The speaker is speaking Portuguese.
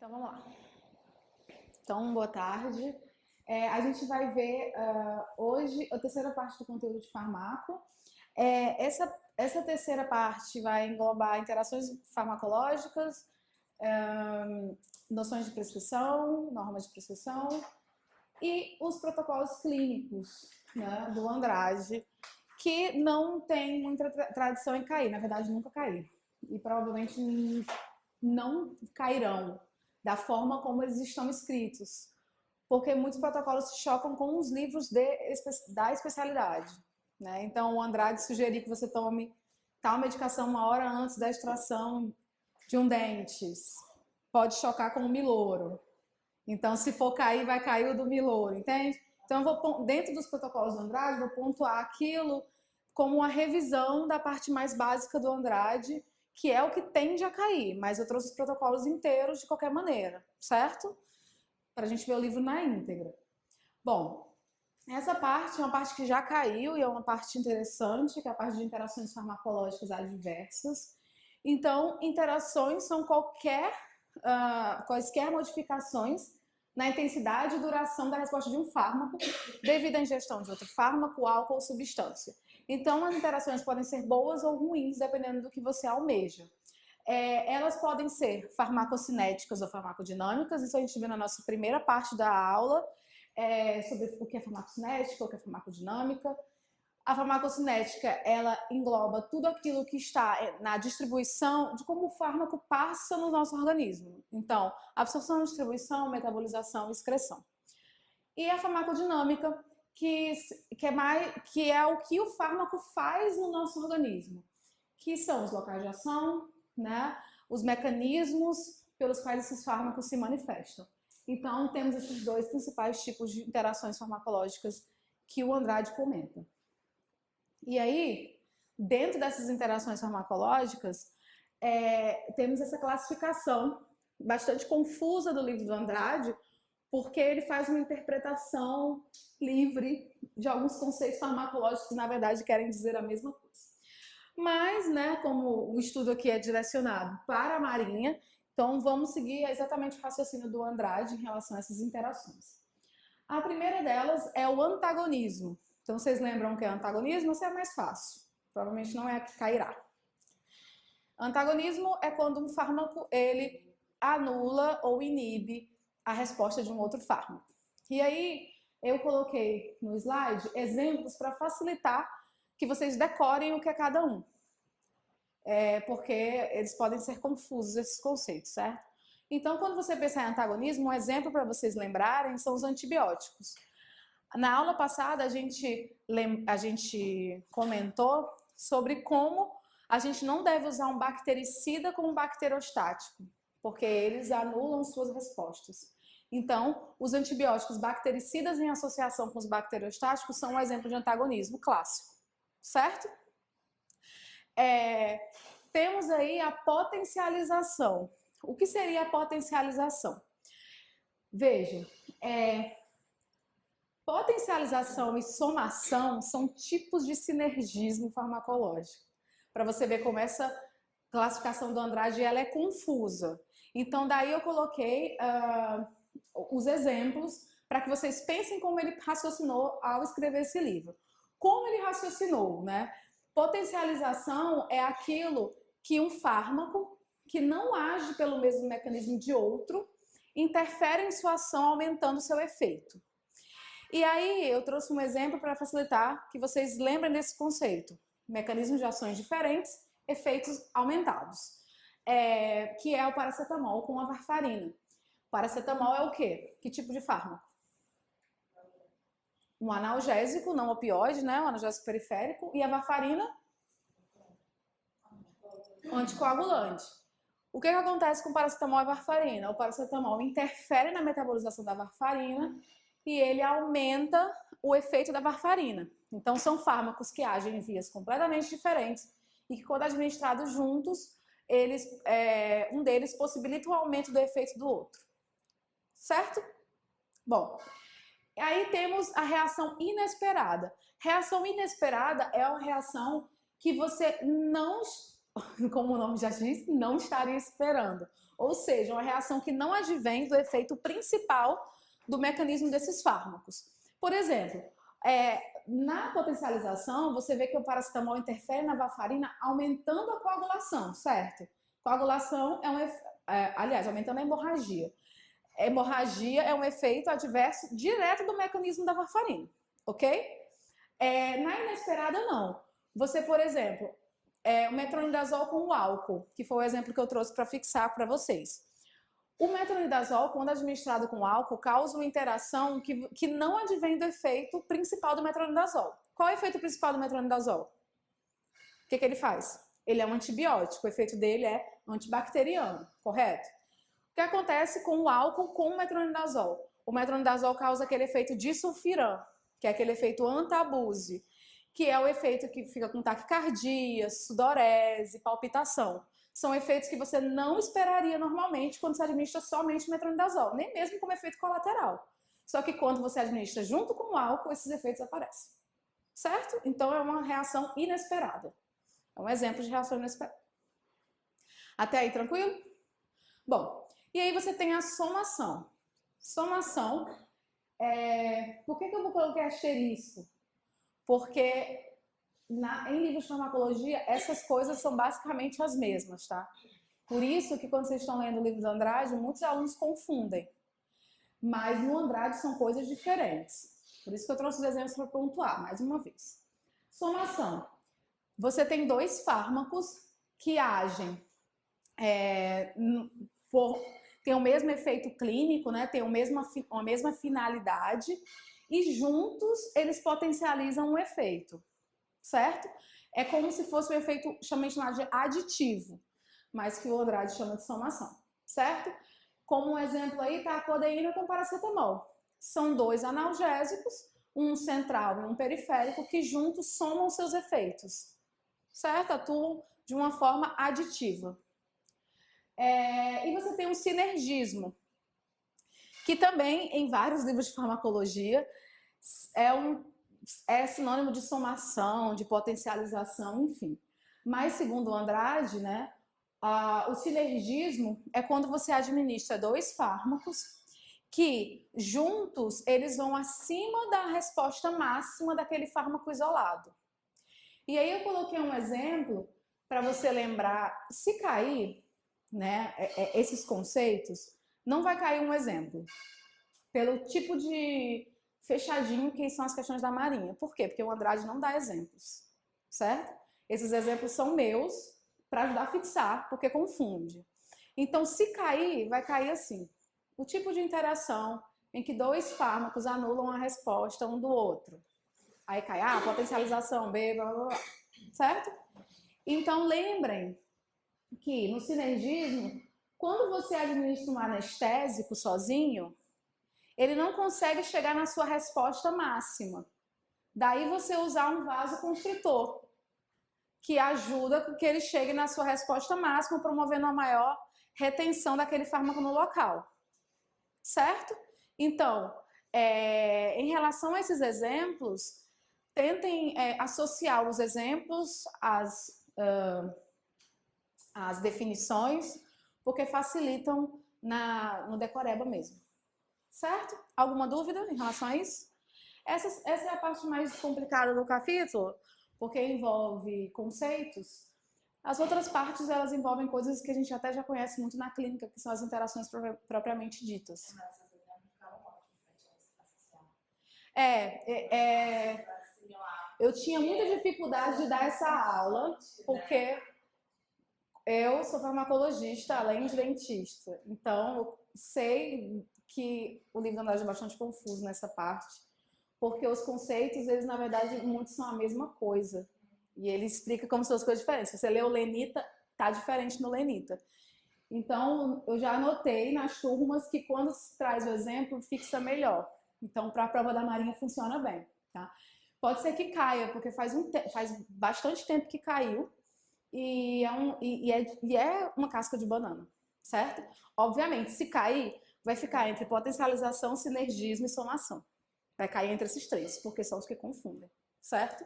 Então vamos lá. Então, boa tarde. A gente vai ver hoje a terceira parte do conteúdo de farmaco. Essa terceira parte vai englobar interações farmacológicas, noções de prescrição, normas de prescrição e os protocolos clínicos, né, do Andrade, que não tem muita tradição em cair, na verdade nunca caíram e provavelmente não cairão da forma como eles estão escritos, porque muitos protocolos se chocam com os livros da especialidade, né? Então, o Andrade sugeriu que você tome tal medicação uma hora antes da extração de um dente. Pode chocar com o miloro. Então, se for cair, vai cair o do miloro, entende? Então, eu vou, dentro dos protocolos do Andrade, vou pontuar aquilo como uma revisão da parte mais básica do Andrade, que é o que tende a cair, mas eu trouxe os protocolos inteiros de qualquer maneira, certo? Para a gente ver o livro na íntegra. Bom, essa parte é uma parte que já caiu e é uma parte interessante, que é a parte de interações farmacológicas adversas. Então, interações são quaisquer modificações na intensidade e duração da resposta de um fármaco devido à ingestão de outro fármaco, álcool ou substância. Então, as interações podem ser boas ou ruins, dependendo do que você almeja. Elas podem ser farmacocinéticas ou farmacodinâmicas, isso a gente viu na nossa primeira parte da aula, sobre o que é farmacocinética, o que é farmacodinâmica. A farmacocinética, ela engloba tudo aquilo que está na distribuição de como o fármaco passa no nosso organismo. Então, absorção, distribuição, metabolização e excreção. E a farmacodinâmica, que é o que o fármaco faz no nosso organismo, que são os locais de ação, né, os mecanismos pelos quais esses fármacos se manifestam. Então, temos esses dois principais tipos de interações farmacológicas que o Andrade comenta. E aí, dentro dessas interações farmacológicas, temos essa classificação bastante confusa do livro do Andrade, porque ele faz uma interpretação livre de alguns conceitos farmacológicos que, na verdade, querem dizer a mesma coisa. Mas, né, como o estudo aqui é direcionado para a Marinha, então vamos seguir exatamente o raciocínio do Andrade em relação a essas interações. A primeira delas é o antagonismo. Então, vocês lembram o que é antagonismo? Essa é mais fácil. Provavelmente não é a que cairá. Antagonismo é quando um fármaco ele anula ou inibe a resposta de um outro fármaco. E aí, eu coloquei no slide exemplos para facilitar que vocês decorem o que é cada um. Porque eles podem ser confusos, esses conceitos, certo? Então, quando você pensar em antagonismo, um exemplo para vocês lembrarem são os antibióticos. Na aula passada, a gente comentou sobre como a gente não deve usar um bactericida como bacterostático, porque eles anulam suas respostas. Então, os antibióticos bactericidas em associação com os bacteriostáticos são um exemplo de antagonismo clássico, certo? Temos aí a potencialização. O que seria a potencialização? Vejam, potencialização e somação são tipos de sinergismo farmacológico. Para você ver como essa classificação do Andrade ela é confusa. Então, daí eu coloquei os exemplos para que vocês pensem como ele raciocinou ao escrever esse livro. Como ele raciocinou, né? Potencialização é aquilo que um fármaco que não age pelo mesmo mecanismo de outro interfere em sua ação, aumentando seu efeito. E aí eu trouxe um exemplo para facilitar que vocês lembrem desse conceito. Mecanismos de ações diferentes, efeitos aumentados. Que é o paracetamol com a varfarina. Paracetamol é o quê? Que tipo de fármaco? Um analgésico, não opioide, né? Um analgésico periférico. E a varfarina? Anticoagulante. O que acontece com o paracetamol e a varfarina? O paracetamol interfere na metabolização da varfarina e ele aumenta o efeito da varfarina. Então, são fármacos que agem em vias completamente diferentes e que, quando administrados juntos, um deles possibilita o aumento do efeito do outro. Certo? Bom, aí temos a reação inesperada. Reação inesperada é uma reação que você não, como o nome já diz, não estaria esperando. Ou seja, uma reação que não advém do efeito principal do mecanismo desses fármacos. Por exemplo, na potencialização, você vê que o paracetamol interfere na varfarina aumentando a coagulação, certo? Coagulação aliás, aumentando a hemorragia. Hemorragia é um efeito adverso direto do mecanismo da varfarina, ok? Na inesperada, não. Você, por exemplo, o metronidazol com o álcool, que foi o exemplo que eu trouxe para fixar para vocês. O metronidazol, quando administrado com álcool, causa uma interação que não advém do efeito principal do metronidazol. Qual é o efeito principal do metronidazol? O que ele faz? Ele é um antibiótico, o efeito dele é antibacteriano, correto? O que acontece com o álcool com o metronidazol? O metronidazol causa aquele efeito disulfiram, que é aquele efeito antabuse, que é o efeito que fica com taquicardia, sudorese, palpitação. São efeitos que você não esperaria normalmente quando você administra somente metronidazol, nem mesmo como efeito colateral. Só que quando você administra junto com o álcool, esses efeitos aparecem. Certo? Então é uma reação inesperada. É um exemplo de reação inesperada. Até aí, tranquilo? Bom, e aí você tem a somação. Somação, por que eu coloquei asterisco? Porque em livros de farmacologia, essas coisas são basicamente as mesmas, tá? Por isso que quando vocês estão lendo o livro do Andrade, muitos alunos confundem. Mas no Andrade são coisas diferentes. Por isso que eu trouxe os exemplos para pontuar, mais uma vez. Somação. Você tem dois fármacos que agem, tem o mesmo efeito clínico, né? Tem a mesma finalidade e juntos eles potencializam um efeito, certo? É como se fosse um efeito chamado de aditivo, mas que o Andrade chama de somação, certo? Como um exemplo aí tá a codeína com paracetamol. São dois analgésicos, um central e um periférico, que juntos somam seus efeitos, certo? Atuam de uma forma aditiva. E você tem um sinergismo, que também em vários livros de farmacologia é sinônimo de somação, de potencialização, enfim. Mas segundo o Andrade, né, o sinergismo é quando você administra dois fármacos que juntos eles vão acima da resposta máxima daquele fármaco isolado. E aí eu coloquei um exemplo para você lembrar, se cair, né, esses conceitos, não vai cair um exemplo. Pelo tipo de fechadinho que são as questões da Marinha. Por quê? Porque o Andrade não dá exemplos, certo? Esses exemplos são meus para ajudar a fixar, porque confunde. Então, se cair, vai cair assim. O tipo de interação em que dois fármacos anulam a resposta um do outro. Aí cai, potencialização, B, blá, blá, blá, certo? Então, lembrem que no sinergismo, quando você administra um anestésico sozinho, ele não consegue chegar na sua resposta máxima. Daí você usar um vasoconstritor, que ajuda com que ele chegue na sua resposta máxima, promovendo uma maior retenção daquele fármaco no local. Certo? Então, em relação a esses exemplos, tentem associar os exemplos às definições, porque facilitam no decoreba mesmo. Certo? Alguma dúvida em relação a isso? Essa é a parte mais complicada do capítulo, porque envolve conceitos. As outras partes, elas envolvem coisas que a gente até já conhece muito na clínica, que são as interações propriamente ditas. Eu tinha muita dificuldade de dar essa aula, porque eu sou farmacologista, além de dentista. Então, eu sei que o livro do Andrade é bastante confuso nessa parte, porque os conceitos, eles na verdade, muitos são a mesma coisa. E ele explica como são as coisas diferentes. Se você lê o Lenita, tá diferente no Lenita. Então, eu já anotei nas turmas que quando se traz o exemplo, fixa melhor. Então, para a prova da Marinha funciona bem, tá? Pode ser que caia, porque faz bastante tempo que caiu e é uma casca de banana, certo? Obviamente, se cair, vai ficar entre potencialização, sinergismo e somação. Vai cair entre esses três, porque são os que confundem, certo?